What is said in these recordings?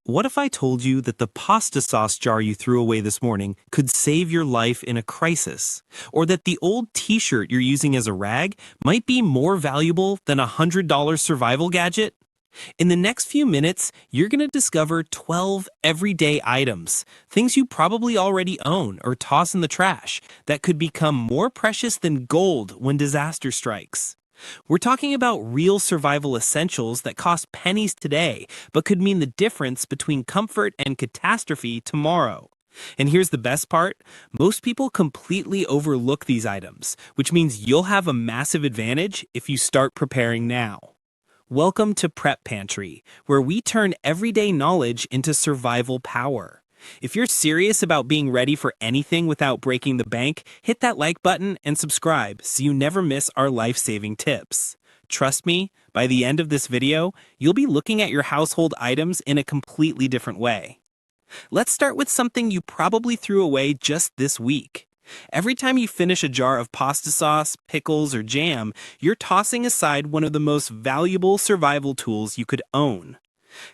What if I told you that the pasta sauce jar you threw away this morning could save your life in a crisis? Or that the old t-shirt you're using as a rag might be more valuable than a $100 survival gadget? In the next few minutes, you're going to discover 12 everyday items, things you probably already own or toss in the trash, that could become more precious than gold when disaster strikes. We're talking about real survival essentials that cost pennies today, but could mean the difference between comfort and catastrophe tomorrow. And here's the best part, most people completely overlook these items, which means you'll have a massive advantage if you start preparing now. Welcome to Prep Pantry, where we turn everyday knowledge into survival power. If you're serious about being ready for anything without breaking the bank, hit that like button and subscribe so you never miss our life-saving tips. Trust me, by the end of this video, you'll be looking at your household items in a completely different way. Let's start with something you probably threw away just this week. Every time you finish a jar of pasta sauce, pickles, or jam, you're tossing aside one of the most valuable survival tools you could own.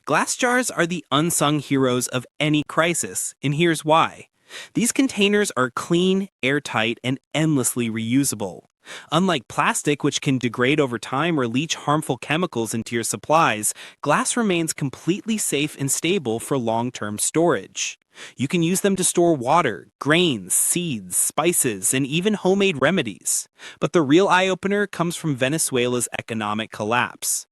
Glass jars are the unsung heroes of any crisis, and here's why. These containers are clean, airtight, and endlessly reusable. Unlike plastic, which can degrade over time or leach harmful chemicals into your supplies, glass remains completely safe and stable for long-term storage. You can use them to store water, grains, seeds, spices, and even homemade remedies. But the real eye-opener comes from Venezuela's economic collapse.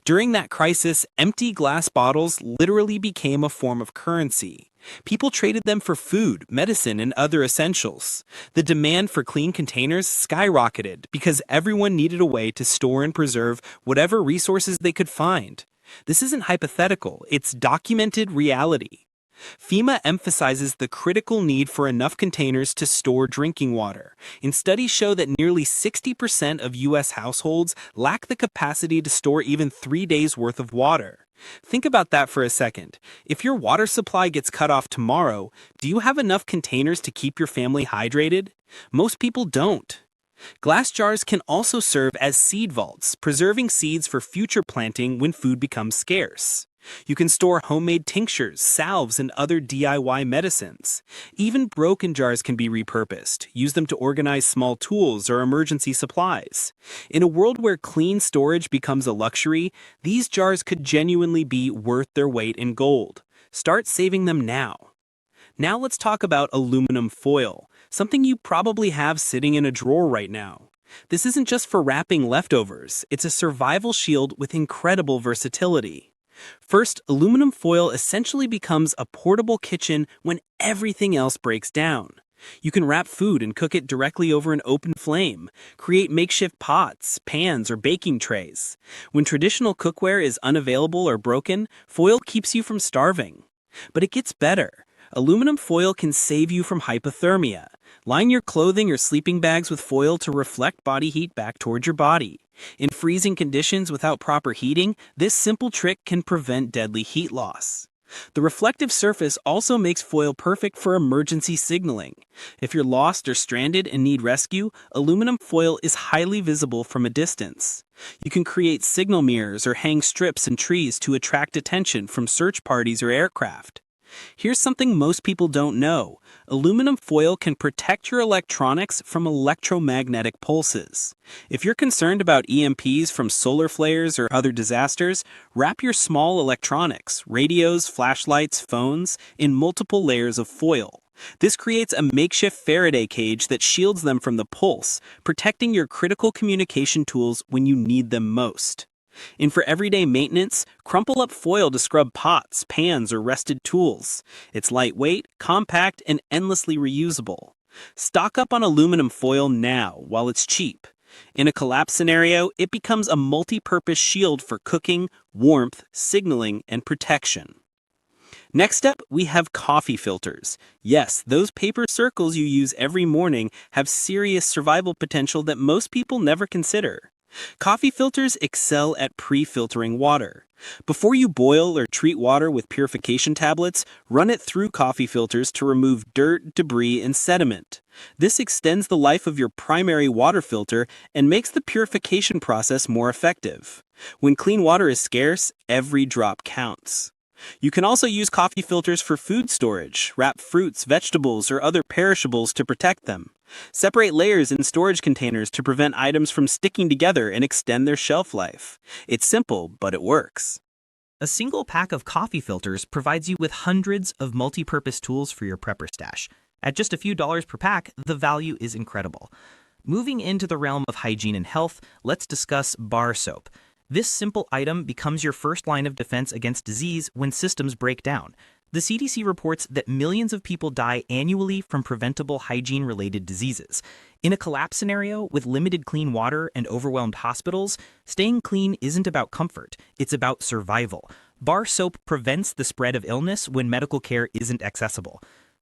During that crisis, empty glass bottles literally became a form of currency. People traded them for food, medicine, and other essentials. The demand for clean containers skyrocketed because everyone needed a way to store and preserve whatever resources they could find. This isn't hypothetical, it's documented reality. FEMA emphasizes the critical need for enough containers to store drinking water, and studies show that nearly 60% of U.S. households lack the capacity to store even 3 days' worth of water. Think about that for a second. If your water supply gets cut off tomorrow, do you have enough containers to keep your family hydrated? Most people don't. Glass jars can also serve as seed vaults, preserving seeds for future planting when food becomes scarce. You can store homemade tinctures, salves, and other DIY medicines. Even broken jars can be repurposed. Use them to organize small tools or emergency supplies. In a world where clean storage becomes a luxury, these jars could genuinely be worth their weight in gold. Start saving them now. Now let's talk about aluminum foil, something you probably have sitting in a drawer right now. This isn't just for wrapping leftovers, it's a survival shield with incredible versatility. First, aluminum foil essentially becomes a portable kitchen when everything else breaks down. You can wrap food and cook it directly over an open flame, create makeshift pots, pans, or baking trays. When traditional cookware is unavailable or broken, foil keeps you from starving. But it gets better. Aluminum foil can save you from hypothermia. Line your clothing or sleeping bags with foil to reflect body heat back toward your body. In freezing conditions without proper heating, this simple trick can prevent deadly heat loss. The reflective surface also makes foil perfect for emergency signaling. If you're lost or stranded and need rescue, aluminum foil is highly visible from a distance. You can create signal mirrors or hang strips in trees to attract attention from search parties or aircraft. Here's something most people don't know. Aluminum foil can protect your electronics from electromagnetic pulses. If you're concerned about EMPs from solar flares or other disasters, wrap your small electronics, radios, flashlights, phones, in multiple layers of foil. This creates a makeshift Faraday cage that shields them from the pulse, protecting your critical communication tools when you need them most. And for everyday maintenance, crumple up foil to scrub pots, pans, or rusted tools. It's lightweight, compact, and endlessly reusable. Stock up on aluminum foil now while it's cheap. In a collapse scenario, it becomes a multi-purpose shield for cooking, warmth, signaling, and protection. Next up, we have coffee filters. Yes, those paper circles you use every morning have serious survival potential that most people never consider. Coffee filters excel at pre-filtering water. Before you boil or treat water with purification tablets, run it through coffee filters to remove dirt, debris, and sediment. This extends the life of your primary water filter and makes the purification process more effective. When clean water is scarce, every drop counts. You can also use coffee filters for food storage. Wrap fruits, vegetables, or other perishables to protect them. Separate layers in storage containers to prevent items from sticking together and extend their shelf life. It's simple, but it works. A single pack of coffee filters provides you with hundreds of multi-purpose tools for your prepper stash. At just a few dollars per pack, the value is incredible. Moving into the realm of hygiene and health, let's discuss bar soap. This simple item becomes your first line of defense against disease when systems break down. The CDC reports that millions of people die annually from preventable hygiene-related diseases. In a collapse scenario with limited clean water and overwhelmed hospitals, staying clean isn't about comfort, it's about survival. Bar soap prevents the spread of illness when medical care isn't accessible.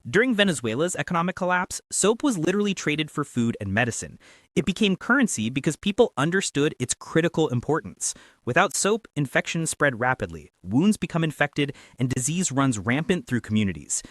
During Venezuela's economic collapse, soap was literally traded for food and medicine. It became currency because people understood its critical importance. Without soap, infections spread rapidly, wounds become infected, and disease runs rampant through communities.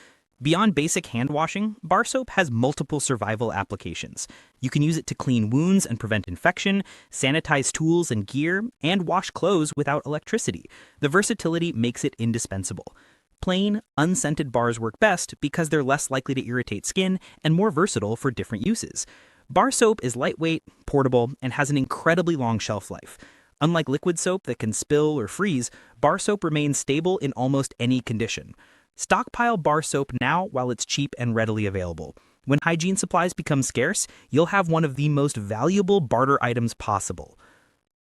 Beyond basic hand washing, bar soap has multiple survival applications. You can use it to clean wounds and prevent infection, sanitize tools and gear, and wash clothes without electricity. The versatility makes it indispensable. Plain, unscented bars work best because they're less likely to irritate skin and more versatile for different uses. Bar soap is lightweight, portable, and has an incredibly long shelf life. Unlike liquid soap that can spill or freeze, bar soap remains stable in almost any condition. Stockpile bar soap now while it's cheap and readily available. When hygiene supplies become scarce, you'll have one of the most valuable barter items possible.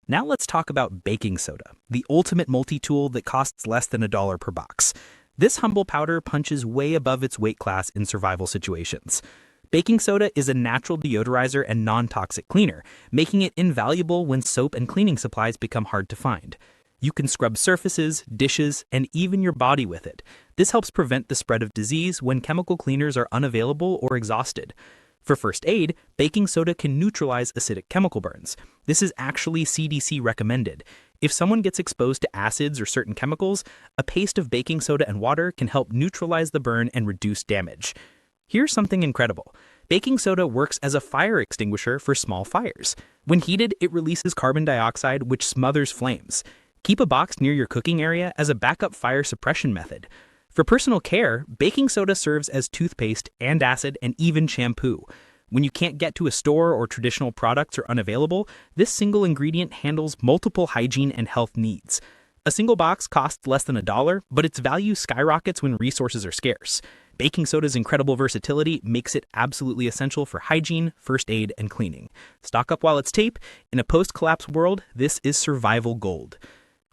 Now let's talk about baking soda, the ultimate multi-tool that costs less than $1 per box. This humble powder punches way above its weight class in survival situations. Baking soda is a natural deodorizer and non-toxic cleaner, making it invaluable when soap and cleaning supplies become hard to find. You can scrub surfaces, dishes, and even your body with it. This helps prevent the spread of disease when chemical cleaners are unavailable or exhausted. For first aid, baking soda can neutralize acidic chemical burns. This is actually CDC recommended. If someone gets exposed to acids or certain chemicals, a paste of baking soda and water can help neutralize the burn and reduce damage. Here's something incredible. Baking soda works as a fire extinguisher for small fires. When heated, it releases carbon dioxide, which smothers flames. Keep a box near your cooking area as a backup fire suppression method. For personal care, baking soda serves as toothpaste, antacid, and even shampoo. When you can't get to a store or traditional products are unavailable, this single ingredient handles multiple hygiene and health needs. A single box costs less than $1, but its value skyrockets when resources are scarce. Baking soda's incredible versatility makes it absolutely essential for hygiene, first aid, and cleaning. Stock up while it's tape. In a post-collapse world, this is survival gold.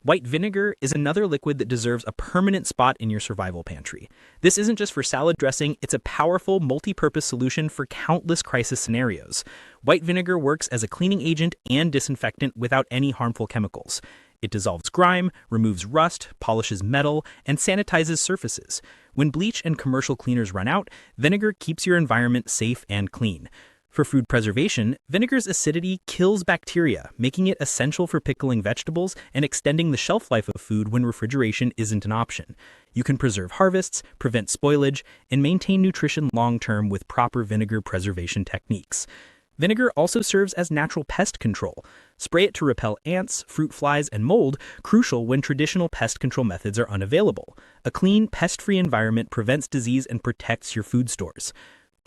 White vinegar is another liquid that deserves a permanent spot in your survival pantry. This isn't just for salad dressing, it's a powerful multi-purpose solution for countless crisis scenarios. White vinegar works as a cleaning agent and disinfectant without any harmful chemicals. It dissolves grime, removes rust, polishes metal, and sanitizes surfaces. When bleach and commercial cleaners run out, vinegar keeps your environment safe and clean. For food preservation, vinegar's acidity kills bacteria, making it essential for pickling vegetables and extending the shelf life of food when refrigeration isn't an option. You can preserve harvests, prevent spoilage, and maintain nutrition long-term with proper vinegar preservation techniques. Vinegar also serves as natural pest control. Spray it to repel ants, fruit flies, and mold, crucial when traditional pest control methods are unavailable. A clean, pest-free environment prevents disease and protects your food stores.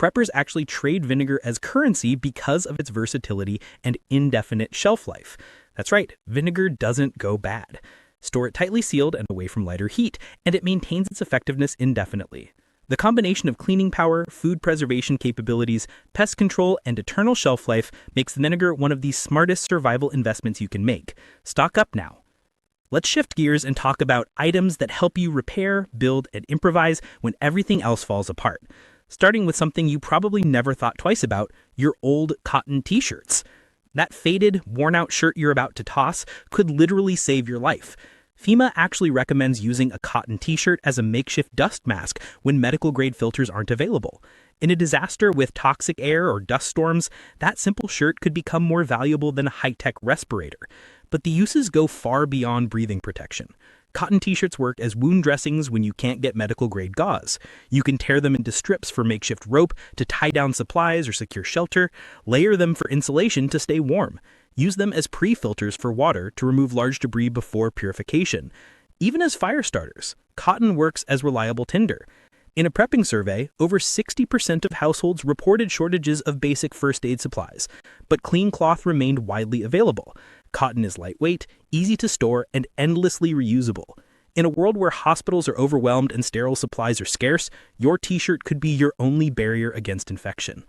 Preppers actually trade vinegar as currency because of its versatility and indefinite shelf life. That's right, vinegar doesn't go bad. Store it tightly sealed and away from lighter heat, and it maintains its effectiveness indefinitely. The combination of cleaning power, food preservation capabilities, pest control, and eternal shelf life makes vinegar one of the smartest survival investments you can make. Stock up now. Let's shift gears and talk about items that help you repair, build, and improvise when everything else falls apart. Starting with something you probably never thought twice about, your old cotton t-shirts. That faded, worn-out shirt you're about to toss could literally save your life. FEMA actually recommends using a cotton t-shirt as a makeshift dust mask when medical-grade filters aren't available. In a disaster with toxic air or dust storms, that simple shirt could become more valuable than a high-tech respirator. But the uses go far beyond breathing protection. Cotton t-shirts work as wound dressings when you can't get medical-grade gauze. You can tear them into strips for makeshift rope to tie down supplies or secure shelter, layer them for insulation to stay warm. Use them as pre-filters for water to remove large debris before purification. Even as fire starters, cotton works as reliable tinder. In a prepping survey, over 60% of households reported shortages of basic first aid supplies, but clean cloth remained widely available. Cotton is lightweight, easy to store, and endlessly reusable. In a world where hospitals are overwhelmed and sterile supplies are scarce, your t-shirt could be your only barrier against infection.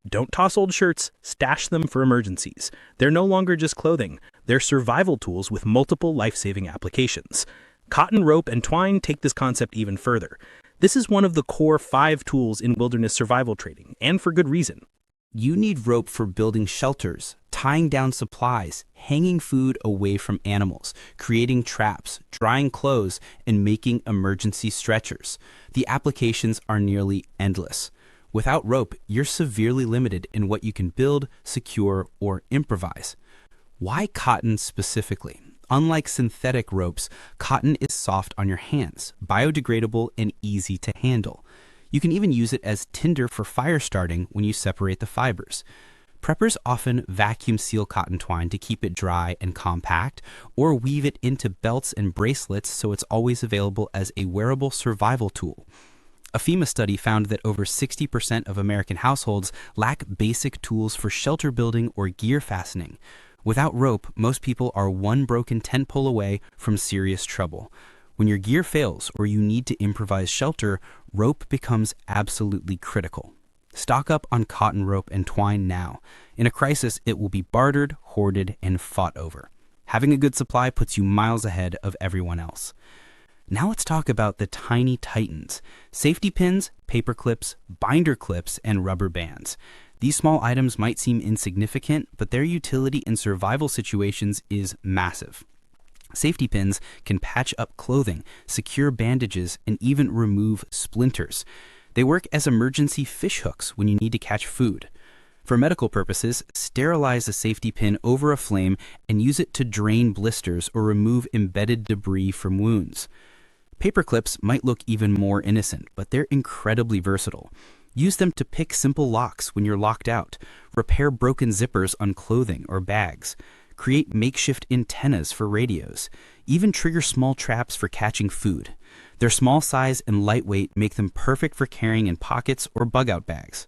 Don't toss old shirts, stash them for emergencies. They're no longer just clothing, they're survival tools with multiple life-saving applications. Cotton, rope, and twine take this concept even further. This is one of the core 5 tools in wilderness survival training, and for good reason. You need rope for building shelters, tying down supplies, hanging food away from animals, creating traps, drying clothes, and making emergency stretchers. The applications are nearly endless. Without rope, you're severely limited in what you can build, secure, or improvise. Why cotton specifically? Unlike synthetic ropes, cotton is soft on your hands, biodegradable, and easy to handle. You can even use it as tinder for fire starting when you separate the fibers. Preppers often vacuum seal cotton twine to keep it dry and compact, or weave it into belts and bracelets so it's always available as a wearable survival tool. A FEMA study found that over 60% of American households lack basic tools for shelter building or gear fastening. Without rope, most people are one broken tent pole away from serious trouble. When your gear fails or you need to improvise shelter, rope becomes absolutely critical. Stock up on cotton rope and twine now. In a crisis, it will be bartered, hoarded, and fought over. Having a good supply puts you miles ahead of everyone else. Now let's talk about the tiny titans: safety pins, paper clips, binder clips, and rubber bands. These small items might seem insignificant, but their utility in survival situations is massive. Safety pins can patch up clothing, secure bandages, and even remove splinters. They work as emergency fish hooks when you need to catch food. For medical purposes, sterilize a safety pin over a flame and use it to drain blisters or remove embedded debris from wounds. Paper clips might look even more innocent, but they're incredibly versatile. Use them to pick simple locks when you're locked out, repair broken zippers on clothing or bags, create makeshift antennas for radios, even trigger small traps for catching food. Their small size and lightweight make them perfect for carrying in pockets or bug-out bags.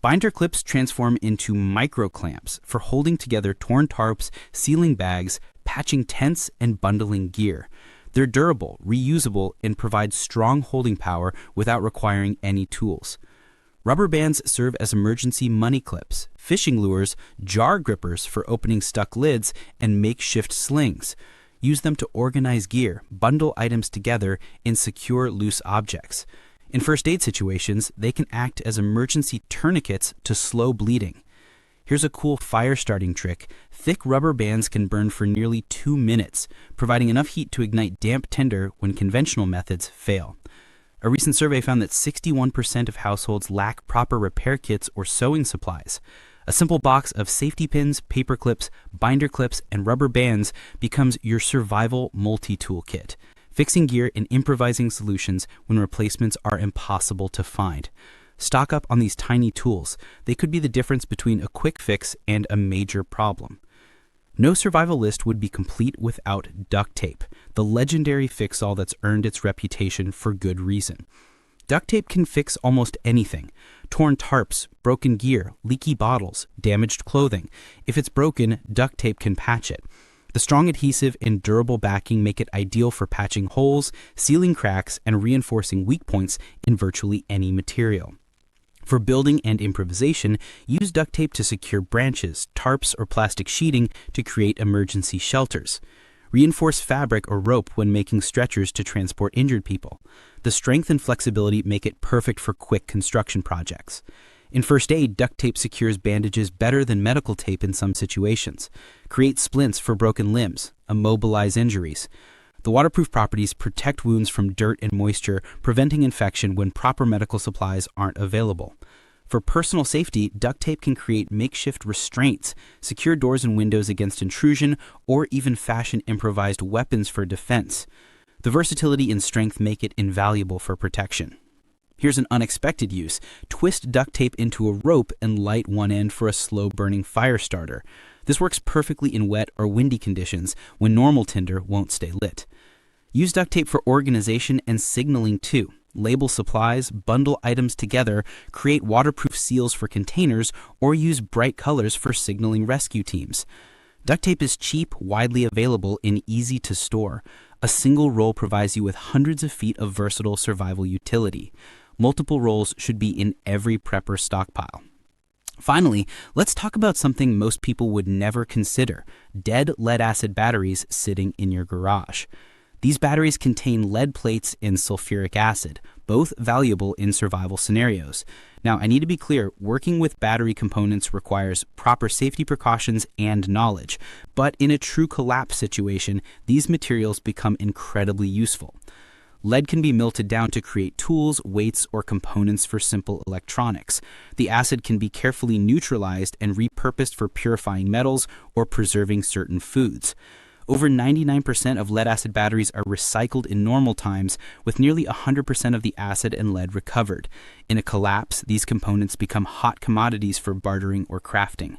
Binder clips transform into micro clamps for holding together torn tarps, sealing bags, patching tents, and bundling gear. They're durable, reusable, and provide strong holding power without requiring any tools. Rubber bands serve as emergency money clips, fishing lures, jar grippers for opening stuck lids, and makeshift slings. Use them to organize gear, bundle items together, and secure loose objects. In first aid situations, they can act as emergency tourniquets to slow bleeding. Here's a cool fire starting trick. Thick rubber bands can burn for nearly 2 minutes, providing enough heat to ignite damp tinder when conventional methods fail. A recent survey found that 61% of households lack proper repair kits or sewing supplies. A simple box of safety pins, paper clips, binder clips, and rubber bands becomes your survival multi-tool kit, fixing gear and improvising solutions when replacements are impossible to find. Stock up on these tiny tools. They could be the difference between a quick fix and a major problem. No survival list would be complete without duct tape, the legendary fix-all that's earned its reputation for good reason. Duct tape can fix almost anything: torn tarps, broken gear, leaky bottles, damaged clothing. If it's broken, duct tape can patch it. The strong adhesive and durable backing make it ideal for patching holes, sealing cracks, and reinforcing weak points in virtually any material. For building and improvisation, use duct tape to secure branches, tarps, or plastic sheeting to create emergency shelters. Reinforce fabric or rope when making stretchers to transport injured people. The strength and flexibility make it perfect for quick construction projects. In first aid, duct tape secures bandages better than medical tape in some situations. Create splints for broken limbs, immobilize injuries. The waterproof properties protect wounds from dirt and moisture, preventing infection when proper medical supplies aren't available. For personal safety, duct tape can create makeshift restraints, secure doors and windows against intrusion, or even fashion improvised weapons for defense. The versatility and strength make it invaluable for protection. Here's an unexpected use. Twist duct tape into a rope and light one end for a slow-burning fire starter. This works perfectly in wet or windy conditions when normal tinder won't stay lit. Use duct tape for organization and signaling too. Label supplies, bundle items together, create waterproof seals for containers, or use bright colors for signaling rescue teams. Duct tape is cheap, widely available, and easy to store. A single roll provides you with hundreds of feet of versatile survival utility. Multiple rolls should be in every prepper stockpile. Finally, let's talk about something most people would never consider: dead lead-acid batteries sitting in your garage. These batteries contain lead plates and sulfuric acid, both valuable in survival scenarios. Now, I need to be clear, working with battery components requires proper safety precautions and knowledge, but in a true collapse situation, these materials become incredibly useful. Lead can be melted down to create tools, weights, or components for simple electronics. The acid can be carefully neutralized and repurposed for purifying metals or preserving certain foods. Over 99% of lead-acid batteries are recycled in normal times, with nearly 100% of the acid and lead recovered. In a collapse, these components become hot commodities for bartering or crafting.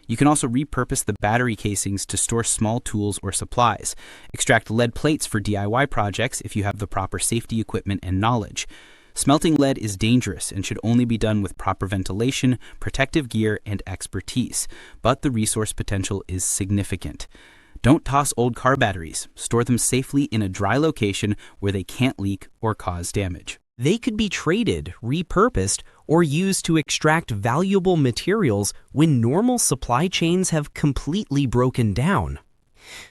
You can also repurpose the battery casings to store small tools or supplies. Extract lead plates for DIY projects if you have the proper safety equipment and knowledge. Smelting lead is dangerous and should only be done with proper ventilation, protective gear, and expertise, but the resource potential is significant. Don't toss old car batteries. Store them safely in a dry location where they can't leak or cause damage. They could be traded, repurposed, or used to extract valuable materials when normal supply chains have completely broken down.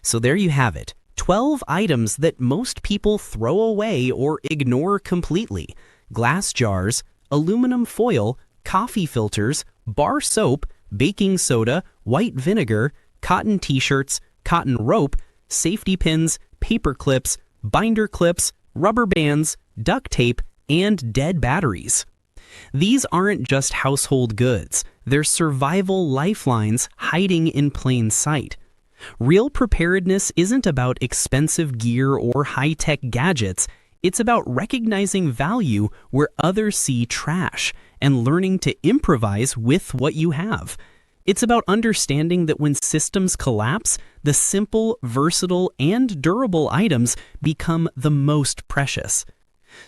So there you have it, 12 items that most people throw away or ignore completely: glass jars, aluminum foil, coffee filters, bar soap, baking soda, white vinegar, cotton t-shirts, cotton rope, safety pins, paper clips, binder clips, rubber bands, duct tape, and dead batteries. These aren't just household goods, they're survival lifelines hiding in plain sight. Real preparedness isn't about expensive gear or high-tech gadgets, it's about recognizing value where others see trash and learning to improvise with what you have. It's about understanding that when systems collapse, the simple, versatile, and durable items become the most precious.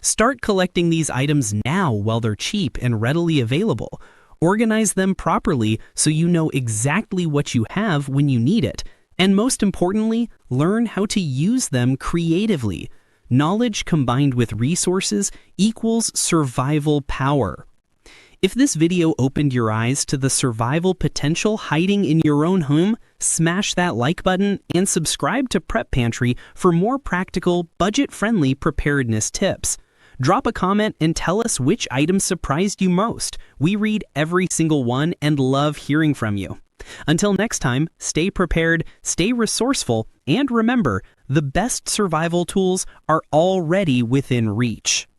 Start collecting these items now while they're cheap and readily available. Organize them properly so you know exactly what you have when you need it. And most importantly, learn how to use them creatively. Knowledge combined with resources equals survival power. If this video opened your eyes to the survival potential hiding in your own home, smash that like button and subscribe to Prep Pantry for more practical, budget-friendly preparedness tips. Drop a comment and tell us which item surprised you most. We read every single one and love hearing from you. Until next time, stay prepared, stay resourceful, and remember, the best survival tools are already within reach.